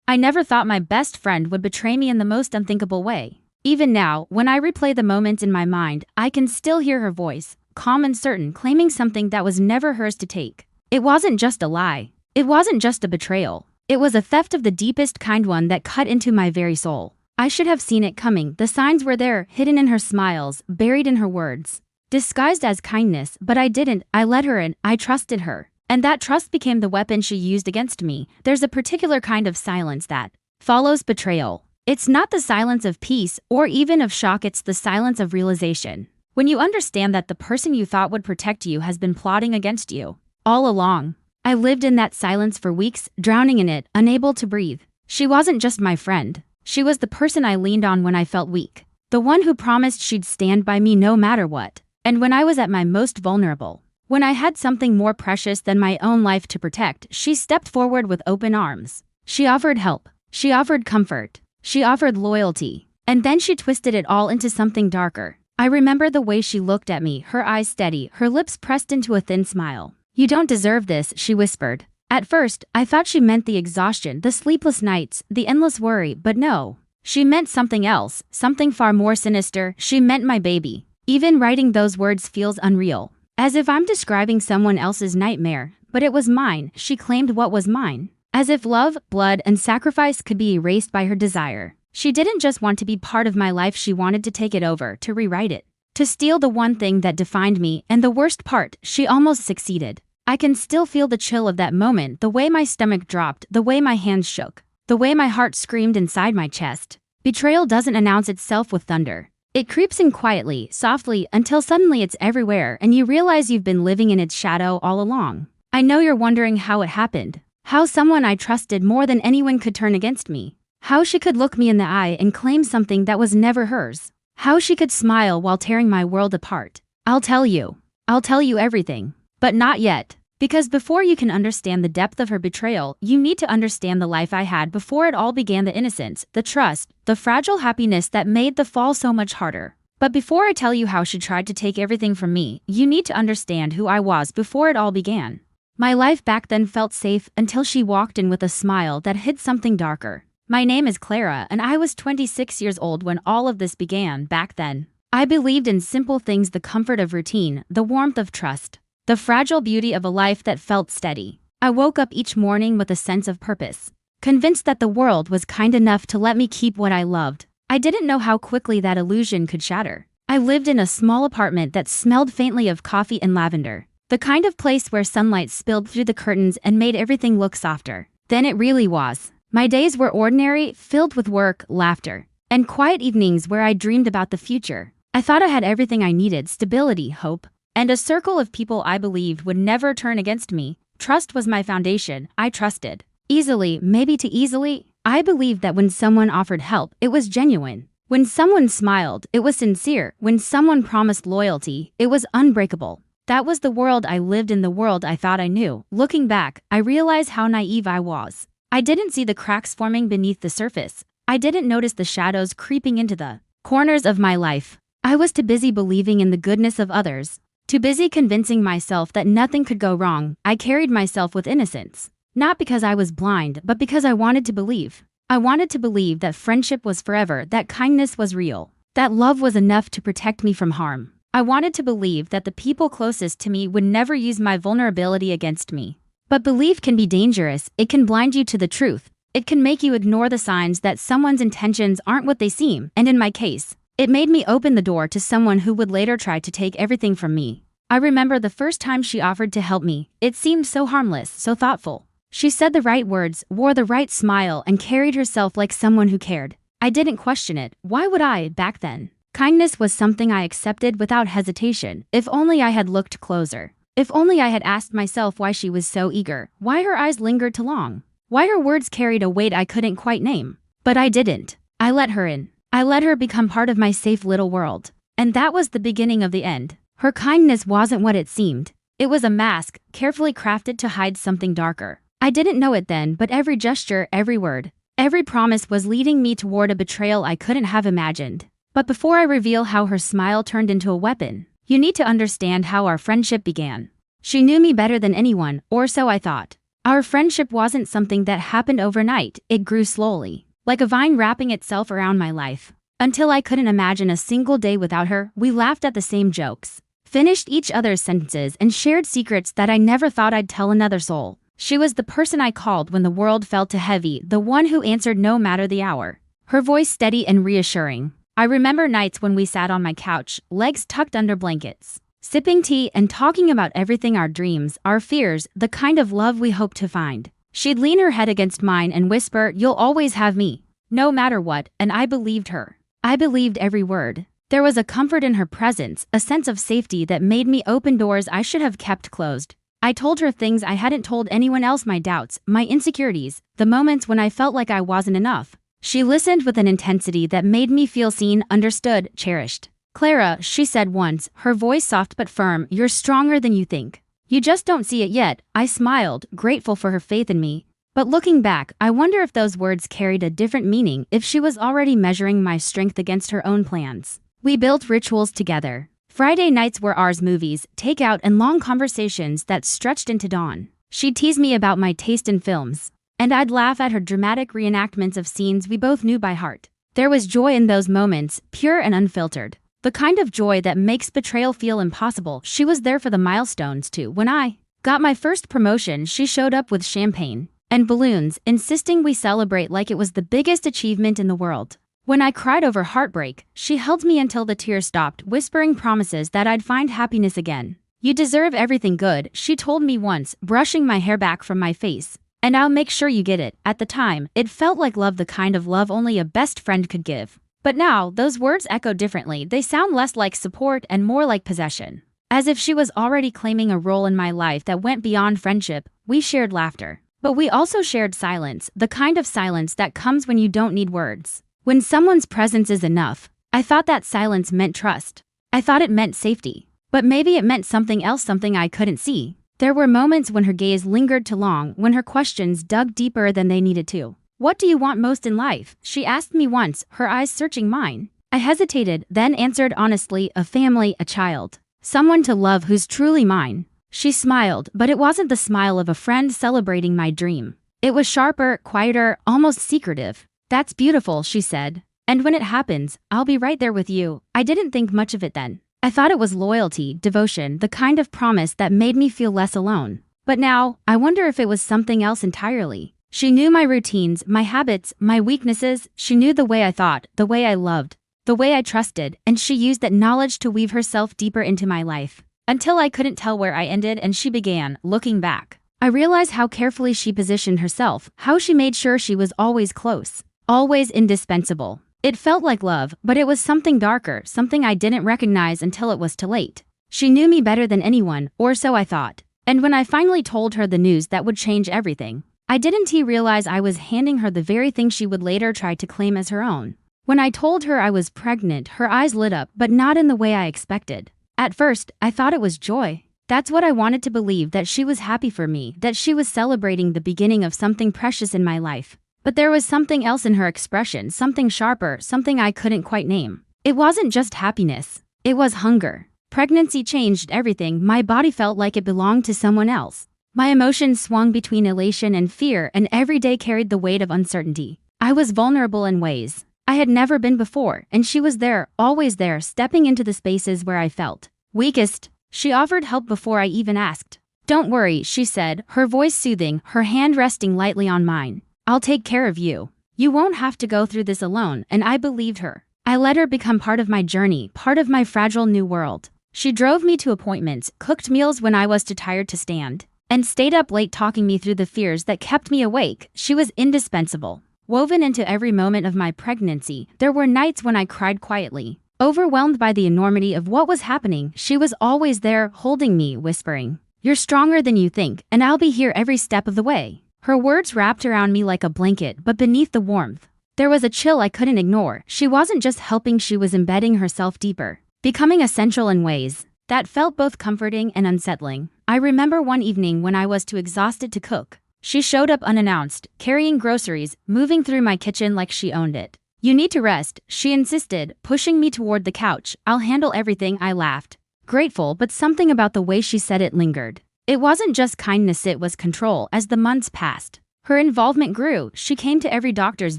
I never thought my best friend would betray me in the most unthinkable way. Even now, when I replay the moment in my mind, I can still hear her voice, calm and certain, claiming something that was never hers to take. It wasn't just a lie. It wasn't just a betrayal. It was a theft of the deepest kind, one that cut into my very soul. I should have seen it coming. The signs were there, hidden in her smiles, buried in her words, disguised as kindness, but I didn't. I let her in. I trusted her. And that trust became the weapon she used against me. There's a particular kind of silence that follows betrayal. It's not the silence of peace or even of shock, it's the silence of realization. When you understand that the person you thought would protect you has been plotting against you all along. I lived in that silence for weeks, drowning in it, unable to breathe. She wasn't just my friend. She was the person I leaned on when I felt weak. The one who promised she'd stand by me no matter what. And when I was at my most vulnerable, when I had something more precious than my own life to protect, she stepped forward with open arms. She offered help. She offered comfort. She offered loyalty. And then she twisted it all into something darker. I remember the way she looked at me, her eyes steady, her lips pressed into a thin smile. "You don't deserve this," she whispered. At first, I thought she meant the exhaustion, the sleepless nights, the endless worry, but no. She meant something else, something far more sinister. She meant my baby. Even writing those words feels unreal. As if I'm describing someone else's nightmare, but it was mine. She claimed what was mine. As if love, blood, and sacrifice could be erased by her desire. She didn't just want to be part of my life, she wanted to take it over, to rewrite it. To steal the one thing that defined me, and the worst part, she almost succeeded. I can still feel the chill of that moment, the way my stomach dropped, the way my hands shook, the way my heart screamed inside my chest. Betrayal doesn't announce itself with thunder. It creeps in quietly, softly, until suddenly it's everywhere and you realize you've been living in its shadow all along. I know you're wondering how it happened. How someone I trusted more than anyone could turn against me. How she could look me in the eye and claim something that was never hers. How she could smile while tearing my world apart. I'll tell you. I'll tell you everything. But not yet. Because before you can understand the depth of her betrayal, you need to understand the life I had before it all began, the innocence, the trust, the fragile happiness that made the fall so much harder. But before I tell you how she tried to take everything from me, you need to understand who I was before it all began. My life back then felt safe until she walked in with a smile that hid something darker. My name is Clara, and I was 26 years old when all of this began. Back then, I believed in simple things, the comfort of routine, the warmth of trust, the fragile beauty of a life that felt steady. I woke up each morning with a sense of purpose, convinced that the world was kind enough to let me keep what I loved. I didn't know how quickly that illusion could shatter. I lived in a small apartment that smelled faintly of coffee and lavender, the kind of place where sunlight spilled through the curtains and made everything look softer than it really was. My days were ordinary, filled with work, laughter, and quiet evenings where I dreamed about the future. I thought I had everything I needed: stability, hope, and a circle of people I believed would never turn against me. Trust was my foundation. I trusted. Easily, maybe too easily. I believed that when someone offered help, it was genuine. When someone smiled, it was sincere. When someone promised loyalty, it was unbreakable. That was the world I lived in, the world I thought I knew. Looking back, I realize how naive I was. I didn't see the cracks forming beneath the surface. I didn't notice the shadows creeping into the corners of my life. I was too busy believing in the goodness of others. Too busy convincing myself that nothing could go wrong. I carried myself with innocence. Not because I was blind, but because I wanted to believe. I wanted to believe that friendship was forever, that kindness was real, that love was enough to protect me from harm. I wanted to believe that the people closest to me would never use my vulnerability against me. But belief can be dangerous. It can blind you to the truth. It can make you ignore the signs that someone's intentions aren't what they seem. And in my case, it made me open the door to someone who would later try to take everything from me. I remember the first time she offered to help me. It seemed so harmless, so thoughtful. She said the right words, wore the right smile, and carried herself like someone who cared. I didn't question it. Why would I, back then? Kindness was something I accepted without hesitation. If only I had looked closer. If only I had asked myself why she was so eager, why her eyes lingered too long, why her words carried a weight I couldn't quite name. But I didn't. I let her in. I let her become part of my safe little world. And that was the beginning of the end. Her kindness wasn't what it seemed. It was a mask, carefully crafted to hide something darker. I didn't know it then, but every gesture, every word, every promise was leading me toward a betrayal I couldn't have imagined. But before I reveal how her smile turned into a weapon, you need to understand how our friendship began. She knew me better than anyone, or so I thought. Our friendship wasn't something that happened overnight, it grew slowly, like a vine wrapping itself around my life. Until I couldn't imagine a single day without her, we laughed at the same jokes, finished each other's sentences, and shared secrets that I never thought I'd tell another soul. She was the person I called when the world felt too heavy, the one who answered no matter the hour. Her voice steady and reassuring. I remember nights when we sat on my couch, legs tucked under blankets, sipping tea and talking about everything, our dreams, our fears, the kind of love we hoped to find. She'd lean her head against mine and whisper, "You'll always have me, no matter what," and I believed her. I believed every word. There was a comfort in her presence, a sense of safety that made me open doors I should have kept closed. I told her things I hadn't told anyone else, my doubts, my insecurities, the moments when I felt like I wasn't enough. She listened with an intensity that made me feel seen, understood, cherished. "Clara," she said once, her voice soft but firm, "you're stronger than you think. You just don't see it yet." I smiled, grateful for her faith in me. But looking back, I wonder if those words carried a different meaning, if she was already measuring my strength against her own plans. We built rituals together. Friday nights were ours, movies, takeout, and long conversations that stretched into dawn. She'd tease me about my taste in films, and I'd laugh at her dramatic reenactments of scenes we both knew by heart. There was joy in those moments, pure and unfiltered. The kind of joy that makes betrayal feel impossible. She was there for the milestones too. When I got my first promotion, she showed up with champagne and balloons, insisting we celebrate like it was the biggest achievement in the world. When I cried over heartbreak, she held me until the tears stopped, whispering promises that I'd find happiness again. "You deserve everything good," she told me once, brushing my hair back from my face. "And I'll make sure you get it." At the time, it felt like love, the kind of love only a best friend could give. But now, those words echo differently. They sound less like support and more like possession. As if she was already claiming a role in my life that went beyond friendship. We shared laughter. But we also shared silence, the kind of silence that comes when you don't need words. When someone's presence is enough. I thought that silence meant trust. I thought it meant safety. But maybe it meant something else, something I couldn't see. There were moments when her gaze lingered too long, when her questions dug deeper than they needed to. "What do you want most in life?" she asked me once, her eyes searching mine. I hesitated, then answered honestly, "A family, a child. Someone to love who's truly mine." She smiled, but it wasn't the smile of a friend celebrating my dream. It was sharper, quieter, almost secretive. "That's beautiful," she said. "And when it happens, I'll be right there with you." I didn't think much of it then. I thought it was loyalty, devotion, the kind of promise that made me feel less alone. But now, I wonder if it was something else entirely. She knew my routines, my habits, my weaknesses. She knew the way I thought, the way I loved, the way I trusted, and she used that knowledge to weave herself deeper into my life. Until I couldn't tell where I ended and she began. Looking back, I realized how carefully she positioned herself, how she made sure she was always close, always indispensable. It felt like love, but it was something darker, something I didn't recognize until it was too late. She knew me better than anyone, or so I thought. And when I finally told her the news that would change everything, I didn't realize I was handing her the very thing she would later try to claim as her own. When I told her I was pregnant, her eyes lit up, but not in the way I expected. At first, I thought it was joy. That's what I wanted to believe, that she was happy for me, that she was celebrating the beginning of something precious in my life. But there was something else in her expression, something sharper, something I couldn't quite name. It wasn't just happiness. It was hunger. Pregnancy changed everything. My body felt like it belonged to someone else. My emotions swung between elation and fear, and every day carried the weight of uncertainty. I was vulnerable in ways I had never been before, and she was there, always there, stepping into the spaces where I felt weakest. She offered help before I even asked. "Don't worry," she said, her voice soothing, her hand resting lightly on mine. "I'll take care of you. You won't have to go through this alone," and I believed her. I let her become part of my journey, part of my fragile new world. She drove me to appointments, cooked meals when I was too tired to stand, and stayed up late talking me through the fears that kept me awake. She was indispensable. Woven into every moment of my pregnancy, there were nights when I cried quietly, overwhelmed by the enormity of what was happening. She was always there, holding me, whispering, "You're stronger than you think, and I'll be here every step of the way." Her words wrapped around me like a blanket, but beneath the warmth, there was a chill I couldn't ignore. She wasn't just helping, she was embedding herself deeper, becoming essential in ways that felt both comforting and unsettling. I remember one evening when I was too exhausted to cook. She showed up unannounced, carrying groceries, moving through my kitchen like she owned it. "You need to rest," she insisted, pushing me toward the couch. "I'll handle everything," I laughed, grateful, but something about the way she said it lingered. It wasn't just kindness, it was control. As the months passed, her involvement grew. She came to every doctor's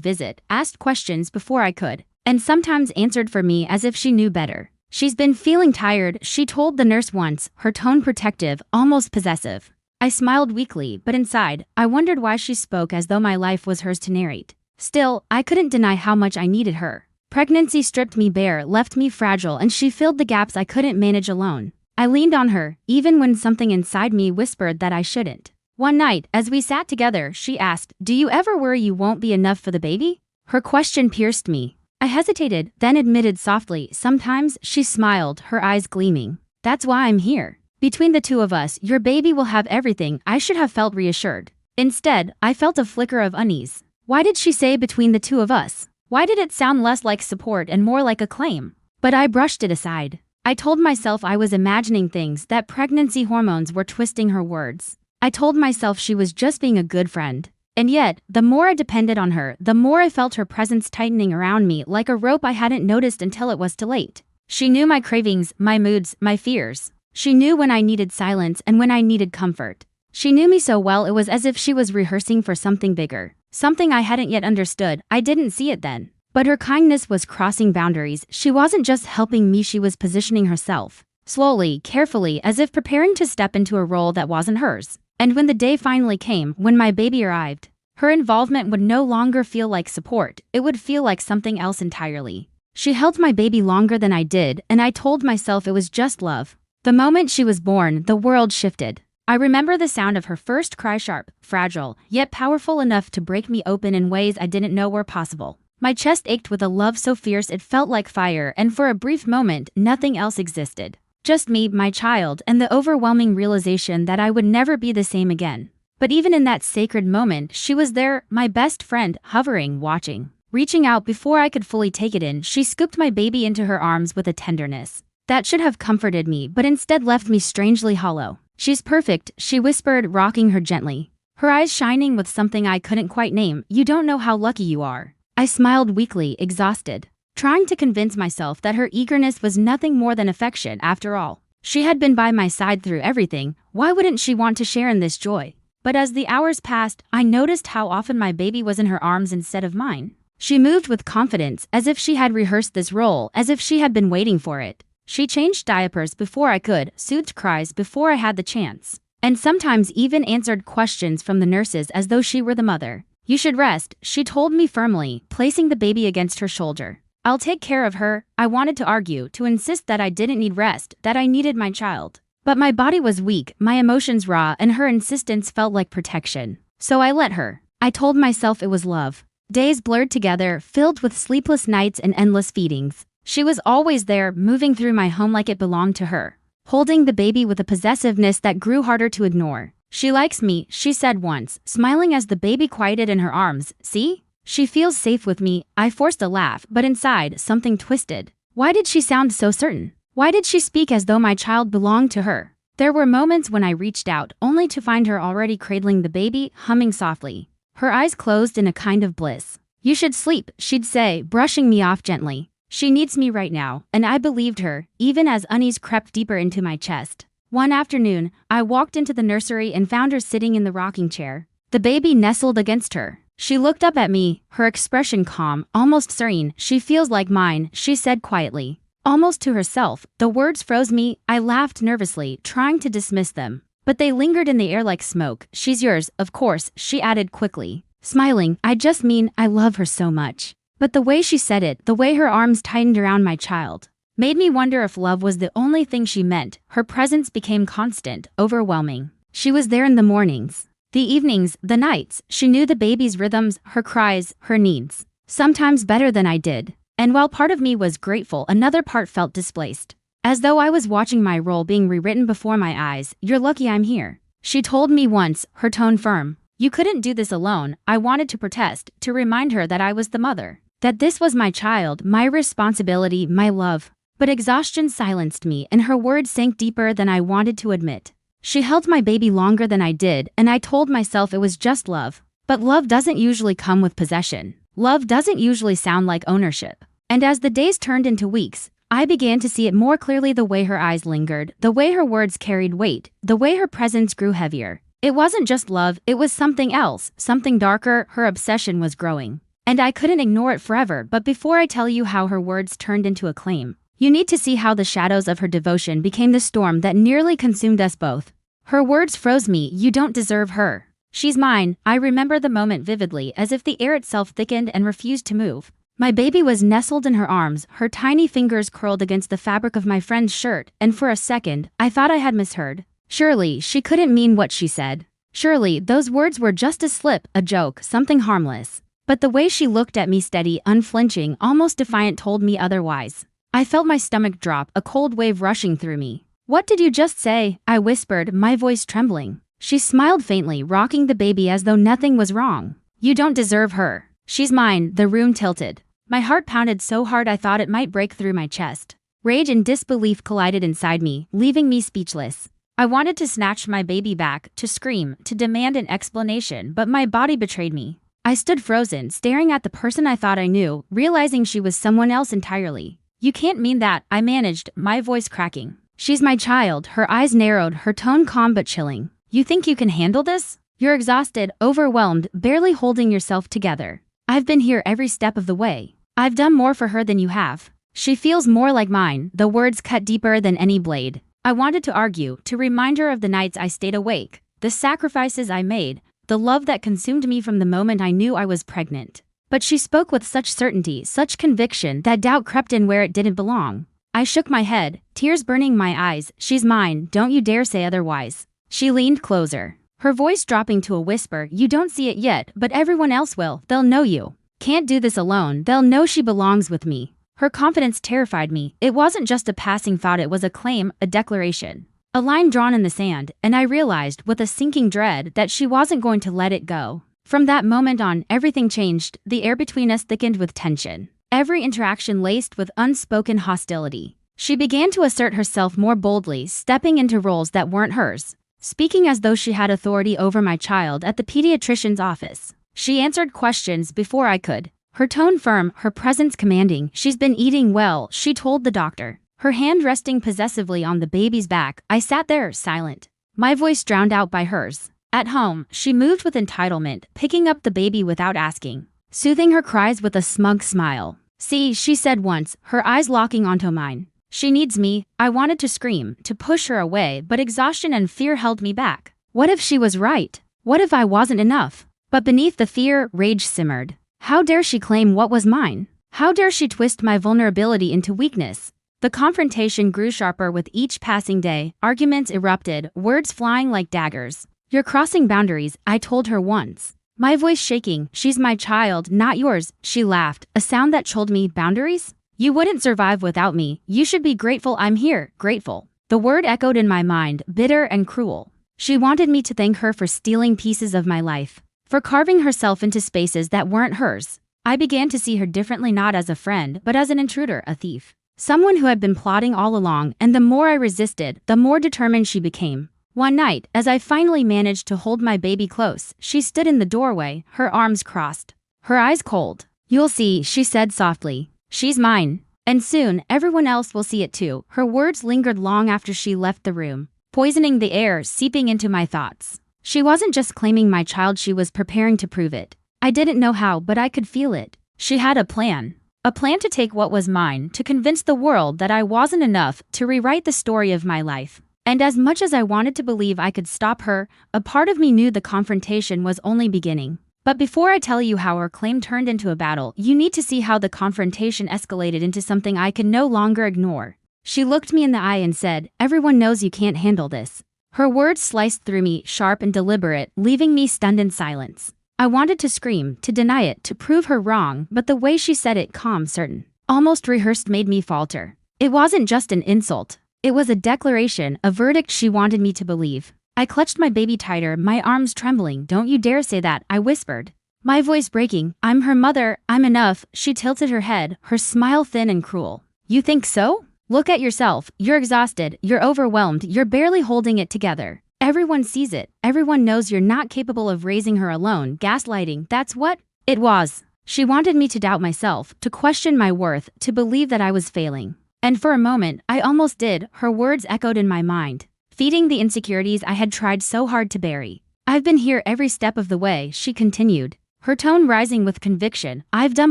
visit, asked questions before I could, and sometimes answered for me as if she knew better. "She's been feeling tired," she told the nurse once, her tone protective, almost possessive. I smiled weakly, but inside, I wondered why she spoke as though my life was hers to narrate. Still, I couldn't deny how much I needed her. Pregnancy stripped me bare, left me fragile, and she filled the gaps I couldn't manage alone. I leaned on her, even when something inside me whispered that I shouldn't. One night, as we sat together, she asked, "Do you ever worry you won't be enough for the baby?" Her question pierced me. I hesitated, then admitted softly, "Sometimes." She smiled, her eyes gleaming. "That's why I'm here. Between the two of us, your baby will have everything." I should have felt reassured. Instead, I felt a flicker of unease. Why did she say between the two of us? Why did it sound less like support and more like a claim? But I brushed it aside. I told myself I was imagining things, that pregnancy hormones were twisting her words. I told myself she was just being a good friend. And yet, the more I depended on her, the more I felt her presence tightening around me like a rope I hadn't noticed until it was too late. She knew my cravings, my moods, my fears. She knew when I needed silence and when I needed comfort. She knew me so well it was as if she was rehearsing for something bigger. Something I hadn't yet understood. I didn't see it then. But her kindness was crossing boundaries. She wasn't just helping me, she was positioning herself. Slowly, carefully, as if preparing to step into a role that wasn't hers. And when the day finally came, when my baby arrived, her involvement would no longer feel like support. It would feel like something else entirely. She held my baby longer than I did, and I told myself it was just love. The moment she was born, the world shifted. I remember the sound of her first cry, sharp, fragile, yet powerful enough to break me open in ways I didn't know were possible. My chest ached with a love so fierce it felt like fire, and for a brief moment, nothing else existed. Just me, my child, and the overwhelming realization that I would never be the same again. But even in that sacred moment, she was there, my best friend, hovering, watching. Reaching out before I could fully take it in, she scooped my baby into her arms with a tenderness that should have comforted me, but instead left me strangely hollow. "She's perfect," she whispered, rocking her gently, her eyes shining with something I couldn't quite name. "You don't know how lucky you are." I smiled weakly, exhausted, trying to convince myself that her eagerness was nothing more than affection after all. She had been by my side through everything. Why wouldn't she want to share in this joy? But as the hours passed, I noticed how often my baby was in her arms instead of mine. She moved with confidence, as if she had rehearsed this role, as if she had been waiting for it. She changed diapers before I could, soothed cries before I had the chance, and sometimes even answered questions from the nurses as though she were the mother. "You should rest," she told me firmly, placing the baby against her shoulder. "I'll take care of her." I wanted to argue, to insist that I didn't need rest, that I needed my child. But my body was weak, my emotions raw, and her insistence felt like protection. So I let her. I told myself it was love. Days blurred together, filled with sleepless nights and endless feedings. She was always there, moving through my home like it belonged to her, holding the baby with a possessiveness that grew harder to ignore. "She likes me," she said once, smiling as the baby quieted in her arms. "See? She feels safe with me." I forced a laugh, but inside, something twisted. Why did she sound so certain? Why did she speak as though my child belonged to her? There were moments when I reached out, only to find her already cradling the baby, humming softly, her eyes closed in a kind of bliss. "You should sleep," she'd say, brushing me off gently. "She needs me right now," and I believed her, even as unease crept deeper into my chest. One afternoon, I walked into the nursery and found her sitting in the rocking chair, the baby nestled against her. She looked up at me, her expression calm, almost serene. "She feels like mine," she said quietly, almost to herself. The words froze me. I laughed nervously, trying to dismiss them, but they lingered in the air like smoke. "She's yours, of course," she added quickly, smiling. "I just mean, I love her so much." But the way she said it, the way her arms tightened around my child, made me wonder if love was the only thing she meant. Her presence became constant, overwhelming. She was there in the mornings, the evenings, the nights. She knew the baby's rhythms, her cries, her needs, sometimes better than I did. And while part of me was grateful, another part felt displaced, as though I was watching my role being rewritten before my eyes. "You're lucky I'm here," she told me once, her tone firm. "You couldn't do this alone." I wanted to protest, to remind her that I was the mother, that this was my child, my responsibility, my love. But exhaustion silenced me, and her words sank deeper than I wanted to admit. She held my baby longer than I did, and I told myself it was just love. But love doesn't usually come with possession. Love doesn't usually sound like ownership. And as the days turned into weeks, I began to see it more clearly, the way her eyes lingered, the way her words carried weight, the way her presence grew heavier. It wasn't just love, it was something else, something darker. Her obsession was growing. And I couldn't ignore it forever. But before I tell you how her words turned into a claim, you need to see how the shadows of her devotion became the storm that nearly consumed us both. Her words froze me. You don't deserve her. She's mine. I remember the moment vividly, as if the air itself thickened and refused to move. My baby was nestled in her arms, her tiny fingers curled against the fabric of my friend's shirt, and for a second, I thought I had misheard. Surely, she couldn't mean what she said. Surely, those words were just a slip, a joke, something harmless. But the way she looked at me, steady, unflinching, almost defiant, told me otherwise. I felt my stomach drop, a cold wave rushing through me. "What did you just say?" I whispered, my voice trembling. She smiled faintly, rocking the baby as though nothing was wrong. "You don't deserve her. She's mine." The room tilted. My heart pounded so hard I thought it might break through my chest. Rage and disbelief collided inside me, leaving me speechless. I wanted to snatch my baby back, to scream, to demand an explanation, but my body betrayed me. I stood frozen, staring at the person I thought I knew, realizing she was someone else entirely. "You can't mean that," I managed, my voice cracking. "She's my child." Her eyes narrowed, her tone calm but chilling. "You think you can handle this? You're exhausted, overwhelmed, barely holding yourself together. I've been here every step of the way. I've done more for her than you have. She feels more like mine." The words cut deeper than any blade. I wanted to argue, to remind her of the nights I stayed awake, the sacrifices I made, the love that consumed me from the moment I knew I was pregnant. But she spoke with such certainty, such conviction, that doubt crept in where it didn't belong. I shook my head, tears burning my eyes. "She's mine, don't you dare say otherwise." She leaned closer, her voice dropping to a whisper. "You don't see it yet, but everyone else will. They'll know you can't do this alone. They'll know she belongs with me." Her confidence terrified me. It wasn't just a passing thought, it was a claim, a declaration. A line drawn in the sand, and I realized, with a sinking dread, that she wasn't going to let it go. From that moment on, everything changed. The air between us thickened with tension. Every interaction laced with unspoken hostility. She began to assert herself more boldly, stepping into roles that weren't hers, speaking as though she had authority over my child at the pediatrician's office. She answered questions before I could, her tone firm, her presence commanding. "She's been eating well," she told the doctor, her hand resting possessively on the baby's back. I sat there, silent, my voice drowned out by hers. At home, she moved with entitlement, picking up the baby without asking, soothing her cries with a smug smile. "See," she said once, her eyes locking onto mine. "She needs me." I wanted to scream, to push her away, but exhaustion and fear held me back. What if she was right? What if I wasn't enough? But beneath the fear, rage simmered. How dare she claim what was mine? How dare she twist my vulnerability into weakness? The confrontation grew sharper with each passing day. Arguments erupted, words flying like daggers. "You're crossing boundaries," I told her once, my voice shaking. "She's my child, not yours." She laughed, a sound that chilled me. "Boundaries? You wouldn't survive without me. You should be grateful I'm here." Grateful. The word echoed in my mind, bitter and cruel. She wanted me to thank her for stealing pieces of my life, for carving herself into spaces that weren't hers. I began to see her differently, not as a friend, but as an intruder, a thief. Someone who had been plotting all along, and the more I resisted, the more determined she became. One night, as I finally managed to hold my baby close, she stood in the doorway, her arms crossed, her eyes cold. "You'll see," she said softly. "She's mine. And soon, everyone else will see it too." Her words lingered long after she left the room, poisoning the air, seeping into my thoughts. She wasn't just claiming my child, she was preparing to prove it. I didn't know how, but I could feel it. She had a plan. A plan to take what was mine, to convince the world that I wasn't enough, to rewrite the story of my life. And as much as I wanted to believe I could stop her, a part of me knew the confrontation was only beginning. But before I tell you how her claim turned into a battle, you need to see how the confrontation escalated into something I could no longer ignore. She looked me in the eye and said, "Everyone knows you can't handle this." Her words sliced through me, sharp and deliberate, leaving me stunned in silence. I wanted to scream, to deny it, to prove her wrong, but the way she said it, calm, certain, almost rehearsed, made me falter. It wasn't just an insult. It was a declaration, a verdict she wanted me to believe. I clutched my baby tighter, my arms trembling. "Don't you dare say that," I whispered, my voice breaking. "I'm her mother, I'm enough." She tilted her head, her smile thin and cruel. "You think so? Look at yourself. You're exhausted, you're overwhelmed, you're barely holding it together. Everyone sees it. Everyone knows you're not capable of raising her alone." Gaslighting, that's what it was. She wanted me to doubt myself, to question my worth, to believe that I was failing. And for a moment, I almost did. Her words echoed in my mind, feeding the insecurities I had tried so hard to bury. I've been here every step of the way, she continued, her tone rising with conviction. I've done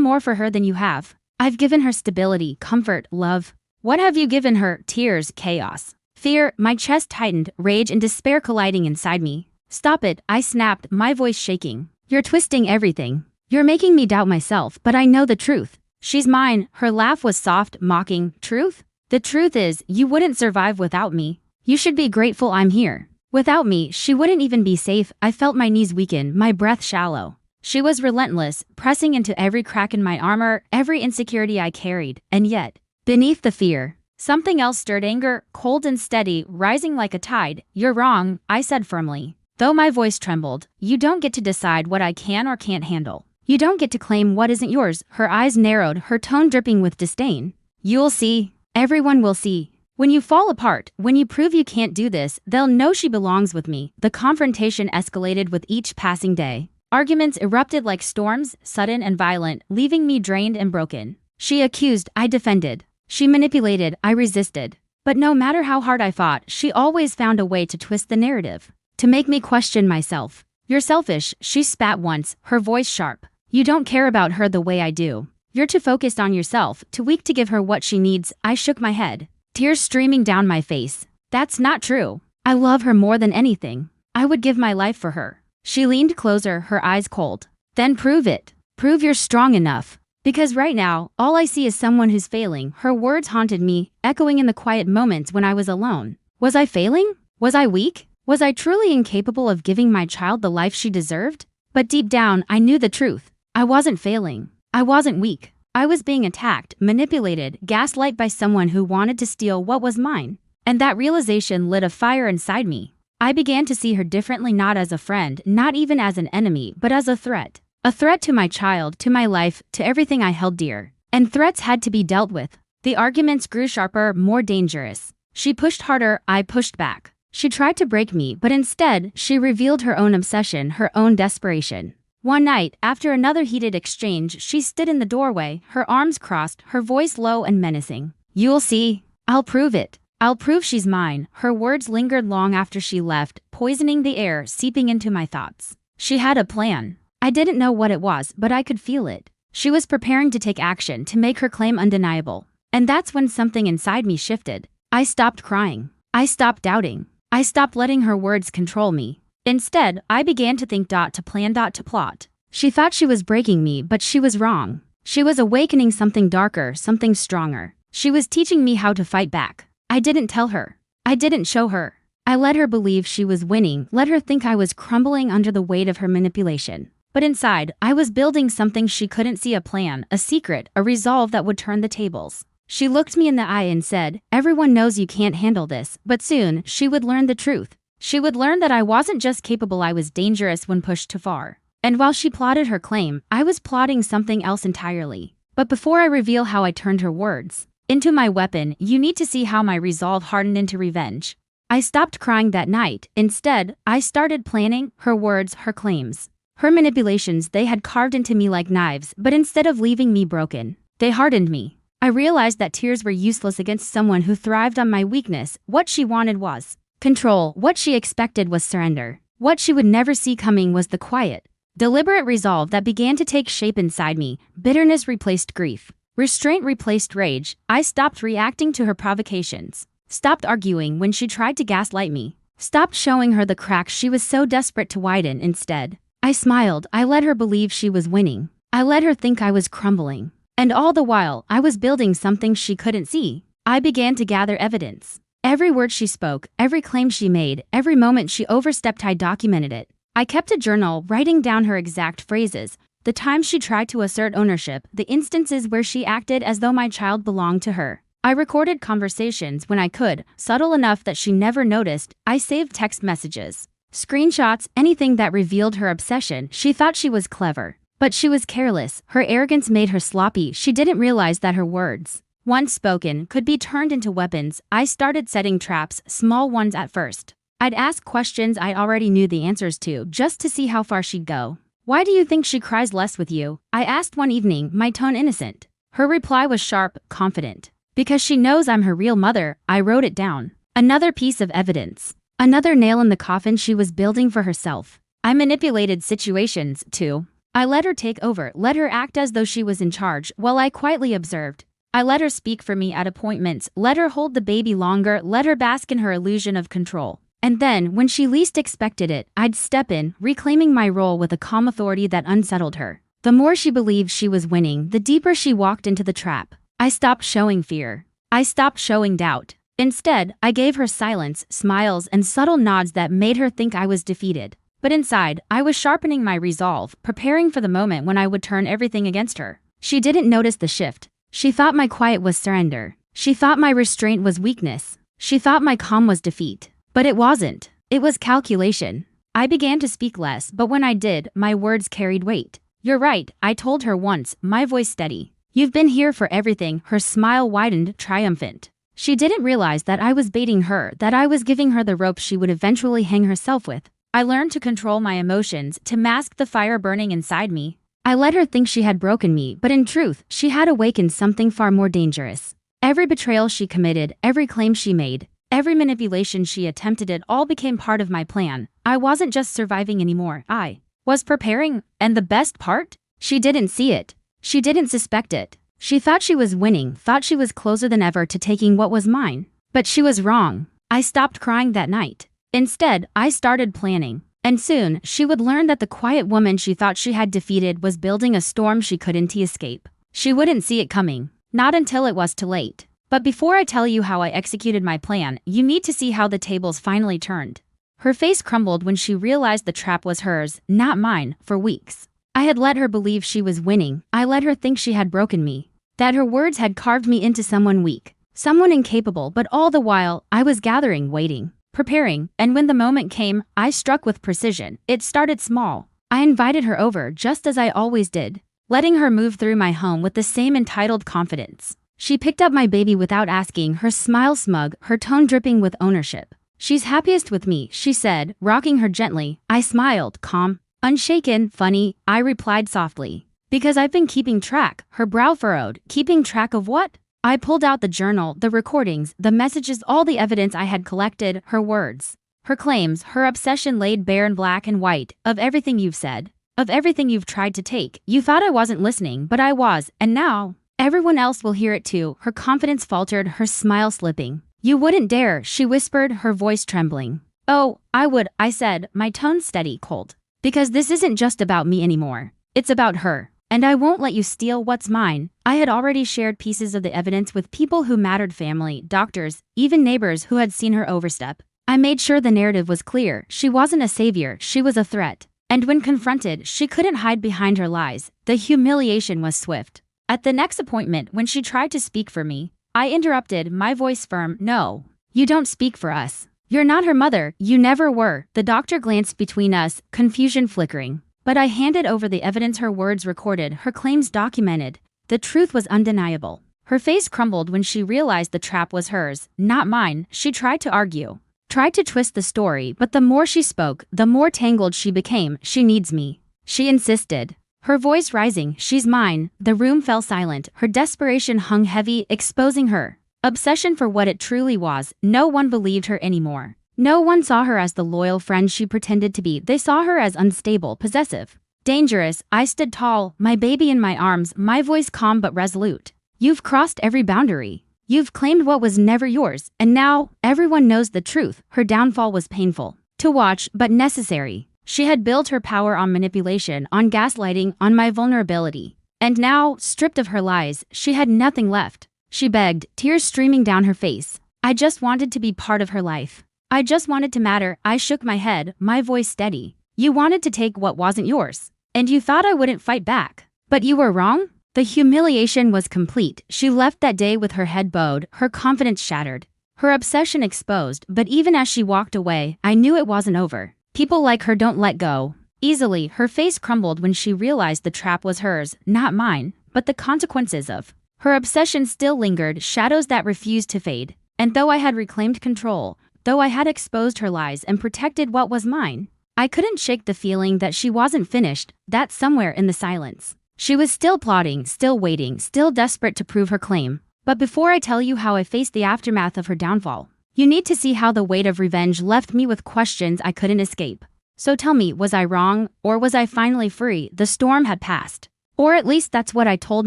more for her than you have. I've given her stability, comfort, love. What have you given her? Tears, chaos, fear. My chest tightened, rage and despair colliding inside me. Stop it, I snapped, my voice shaking. You're twisting everything. You're making me doubt myself, but I know the truth. She's mine. Her laugh was soft, mocking. Truth? The truth is, you wouldn't survive without me. You should be grateful I'm here. Without me, she wouldn't even be safe. I felt my knees weaken, my breath shallow. She was relentless, pressing into every crack in my armor, every insecurity I carried, and yet, beneath the fear, something else stirred, anger, cold and steady, rising like a tide. You're wrong, I said firmly, though my voice trembled. You don't get to decide what I can or can't handle. You don't get to claim what isn't yours. Her eyes narrowed, her tone dripping with disdain. You'll see. Everyone will see. When you fall apart, when you prove you can't do this, they'll know she belongs with me. The confrontation escalated with each passing day. Arguments erupted like storms, sudden and violent, leaving me drained and broken. She accused, I defended. She manipulated, I resisted. But no matter how hard I fought, she always found a way to twist the narrative, to make me question myself. You're selfish, she spat once, her voice sharp. You don't care about her the way I do. You're too focused on yourself, too weak to give her what she needs. I shook my head, tears streaming down my face. That's not true. I love her more than anything. I would give my life for her. She leaned closer, her eyes cold. Then prove it. Prove you're strong enough. Because right now, all I see is someone who's failing. Her words haunted me, echoing in the quiet moments when I was alone. Was I failing? Was I weak? Was I truly incapable of giving my child the life she deserved? But deep down, I knew the truth. I wasn't failing. I wasn't weak. I was being attacked, manipulated, gaslight by someone who wanted to steal what was mine. And that realization lit a fire inside me. I began to see her differently, not as a friend, not even as an enemy, but as a threat. A threat to my child, to my life, to everything I held dear. And threats had to be dealt with. The arguments grew sharper, more dangerous. She pushed harder, I pushed back. She tried to break me, but instead, she revealed her own obsession, her own desperation. One night, after another heated exchange, she stood in the doorway, her arms crossed, her voice low and menacing. You'll see. I'll prove it. I'll prove she's mine. Her words lingered long after she left, poisoning the air, seeping into my thoughts. She had a plan. I didn't know what it was, but I could feel it. She was preparing to take action, to make her claim undeniable. And that's when something inside me shifted. I stopped crying. I stopped doubting. I stopped letting her words control me. Instead, I began to think, to plan, to plot. She thought she was breaking me, but she was wrong. She was awakening something darker, something stronger. She was teaching me how to fight back. I didn't tell her. I didn't show her. I let her believe she was winning, let her think I was crumbling under the weight of her manipulation. But inside, I was building something she couldn't see, a plan, a secret, a resolve that would turn the tables. She looked me in the eye and said, everyone knows you can't handle this, but soon, she would learn the truth. She would learn that I wasn't just capable, I was dangerous when pushed too far. And while she plotted her claim, I was plotting something else entirely. But before I reveal how I turned her words into my weapon, you need to see how my resolve hardened into revenge. I stopped crying that night. Instead, I started planning her words, her claims. Her manipulations, they had carved into me like knives, but instead of leaving me broken, they hardened me. I realized that tears were useless against someone who thrived on my weakness. What she wanted was control. What she expected was surrender. What she would never see coming was the quiet, deliberate resolve that began to take shape inside me. Bitterness replaced grief. Restraint replaced rage. I stopped reacting to her provocations. Stopped arguing when she tried to gaslight me. Stopped showing her the cracks she was so desperate to widen. Instead, I smiled. I let her believe she was winning. I let her think I was crumbling. And all the while, I was building something she couldn't see. I began to gather evidence. Every word she spoke, every claim she made, every moment she overstepped, I documented it. I kept a journal, writing down her exact phrases, the times she tried to assert ownership, the instances where she acted as though my child belonged to her. I recorded conversations when I could, subtle enough that she never noticed. I saved text messages, screenshots, anything that revealed her obsession. She thought she was clever, but she was careless. Her arrogance made her sloppy. She didn't realize that her words, once spoken, could be turned into weapons. I started setting traps, small ones at first. I'd ask questions I already knew the answers to, just to see how far she'd go. Why do you think she cries less with you? I asked one evening, my tone innocent. Her reply was sharp, confident. Because she knows I'm her real mother, I wrote it down. Another piece of evidence. Another nail in the coffin she was building for herself. I manipulated situations, too. I let her take over, let her act as though she was in charge, while I quietly observed. I let her speak for me at appointments, let her hold the baby longer, let her bask in her illusion of control. And then, when she least expected it, I'd step in, reclaiming my role with a calm authority that unsettled her. The more she believed she was winning, the deeper she walked into the trap. I stopped showing fear. I stopped showing doubt. Instead, I gave her silence, smiles, and subtle nods that made her think I was defeated. But inside, I was sharpening my resolve, preparing for the moment when I would turn everything against her. She didn't notice the shift. She thought my quiet was surrender. She thought my restraint was weakness. She thought my calm was defeat. But it wasn't. It was calculation. I began to speak less, but when I did, my words carried weight. "You're right," I told her once, my voice steady. "You've been here for everything." Her smile widened, triumphant. She didn't realize that I was baiting her, that I was giving her the rope she would eventually hang herself with. I learned to control my emotions, to mask the fire burning inside me. I let her think she had broken me, but in truth, she had awakened something far more dangerous. Every betrayal she committed, every claim she made, every manipulation she attempted, it all became part of my plan. I wasn't just surviving anymore, I was preparing, and the best part? She didn't see it. She didn't suspect it. She thought she was winning, thought she was closer than ever to taking what was mine. But she was wrong. I stopped crying that night. Instead, I started planning. And soon, she would learn that the quiet woman she thought she had defeated was building a storm she couldn't escape. She wouldn't see it coming. Not until it was too late. But before I tell you how I executed my plan, you need to see how the tables finally turned. Her face crumbled when she realized the trap was hers, not mine, for weeks. I had let her believe she was winning. I let her think she had broken me. That her words had carved me into someone weak. Someone incapable, but all the while, I was gathering, waiting, preparing, and when the moment came, I struck with precision. It started small. I invited her over just as I always did, letting her move through my home with the same entitled confidence. She picked up my baby without asking, her smile smug, her tone dripping with ownership. "She's happiest with me," she said, rocking her gently. I smiled, calm, unshaken. "Funny," I replied softly. "Because I've been keeping track." Her brow furrowed. "Keeping track of what?" I pulled out the journal, the recordings, the messages, all the evidence I had collected, her words, her claims, her obsession laid bare in black and white. "Of everything you've said, of everything you've tried to take. You thought I wasn't listening, but I was, and now everyone else will hear it too." Her confidence faltered, her smile slipping. "You wouldn't dare," she whispered, her voice trembling. "Oh, I would," I said, my tone steady, cold. "Because this isn't just about me anymore. It's about her. And I won't let you steal what's mine." I had already shared pieces of the evidence with people who mattered, family, doctors, even neighbors who had seen her overstep. I made sure the narrative was clear. She wasn't a savior, she was a threat. And when confronted, she couldn't hide behind her lies. The humiliation was swift. At the next appointment, when she tried to speak for me, I interrupted, my voice firm. "No, you don't speak for us. You're not her mother, you never were." The doctor glanced between us, confusion flickering. But I handed over the evidence, her words recorded, her claims documented. The truth was undeniable. Her face crumbled when she realized the trap was hers, not mine. She tried to argue, tried to twist the story, but the more she spoke, the more tangled she became. "She needs me," she insisted, her voice rising. "She's mine." The room fell silent, her desperation hung heavy, exposing her obsession for what it truly was. No one believed her anymore. No one saw her as the loyal friend she pretended to be. They saw her as unstable, possessive, dangerous. I stood tall, my baby in my arms, my voice calm but resolute. "You've crossed every boundary. You've claimed what was never yours, and now everyone knows the truth." Her downfall was painful to watch, but necessary. She had built her power on manipulation, on gaslighting, on my vulnerability. And now, stripped of her lies, she had nothing left. She begged, tears streaming down her face. I just wanted to be part of her life. I just wanted to matter. I shook my head, my voice steady. "You wanted to take what wasn't yours, and you thought I wouldn't fight back. But you were wrong." The humiliation was complete. She left that day with her head bowed, her confidence shattered, her obsession exposed. But even as she walked away, I knew it wasn't over. People like her don't let go easily. Her face crumbled when she realized the trap was hers, not mine. But the consequences of her obsession still lingered, shadows that refused to fade. And though I had reclaimed control, though I had exposed her lies and protected what was mine, I couldn't shake the feeling that she wasn't finished, that somewhere in the silence, she was still plotting, still waiting, still desperate to prove her claim. But before I tell you how I faced the aftermath of her downfall, you need to see how the weight of revenge left me with questions I couldn't escape. So tell me, was I wrong, or was I finally free? The storm had passed. Or at least that's what I told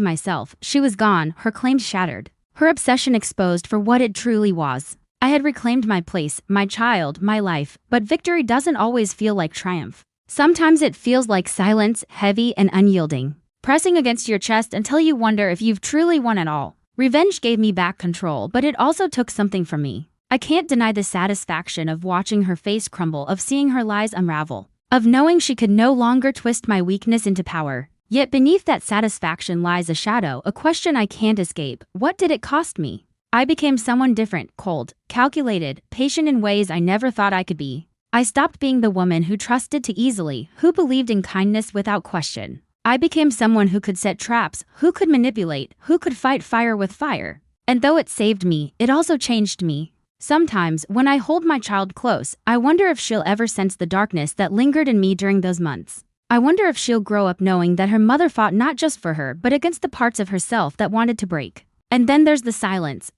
myself. She was gone, her claims shattered, her obsession exposed for what it truly was. I had reclaimed my place, my child, my life, but victory doesn't always feel like triumph. Sometimes it feels like silence, heavy and unyielding, pressing against your chest until you wonder if you've truly won it all. Revenge gave me back control, but it also took something from me. I can't deny the satisfaction of watching her face crumble, of seeing her lies unravel, of knowing she could no longer twist my weakness into power. Yet beneath that satisfaction lies a shadow, a question I can't escape. What did it cost me? I became someone different, cold, calculated, patient in ways I never thought I could be. I stopped being the woman who trusted too easily, who believed in kindness without question. I became someone who could set traps, who could manipulate, who could fight fire with fire. And though it saved me, it also changed me. Sometimes, when I hold my child close, I wonder if she'll ever sense the darkness that lingered in me during those months. I wonder if she'll grow up knowing that her mother fought not just for her but against the parts of herself that wanted to break. And then there's the silence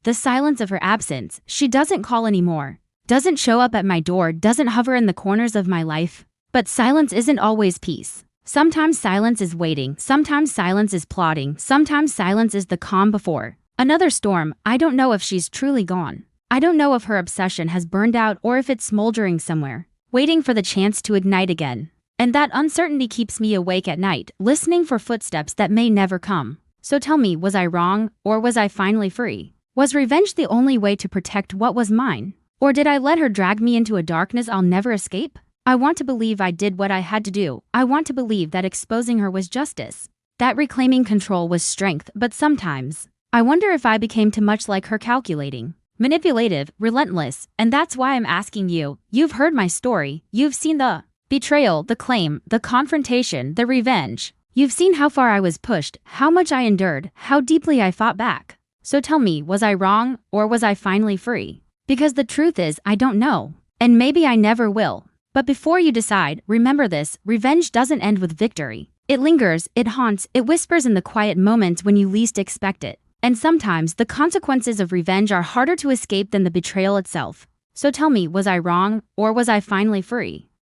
of her absence. She doesn't call anymore, doesn't show up at my door, doesn't hover in the corners of my life. But silence isn't always peace. Sometimes silence is waiting, sometimes silence is plotting, sometimes silence is the calm before another storm. I don't know if she's truly gone. I don't know if her obsession has burned out or if it's smoldering somewhere, waiting for the chance to ignite again. And that uncertainty keeps me awake at night, listening for footsteps that may never come. So tell me, was I wrong, or was I finally free? Was revenge the only way to protect what was mine? Or did I let her drag me into a darkness I'll never escape? I want to believe I did what I had to do. I want to believe that exposing her was justice, that reclaiming control was strength, but sometimes I wonder if I became too much like her, calculating, manipulative, relentless. And that's why I'm asking you. You've heard my story. You've seen the betrayal, the claim, the confrontation, the revenge. You've seen how far I was pushed, how much I endured, how deeply I fought back. So tell me, was I wrong, or was I finally free? Because the truth is, I don't know. And maybe I never will. But before you decide, remember this: revenge doesn't end with victory. It lingers, it haunts, it whispers in the quiet moments when you least expect it. And sometimes the consequences of revenge are harder to escape than the betrayal itself. So tell me, was I wrong, or was I finally free?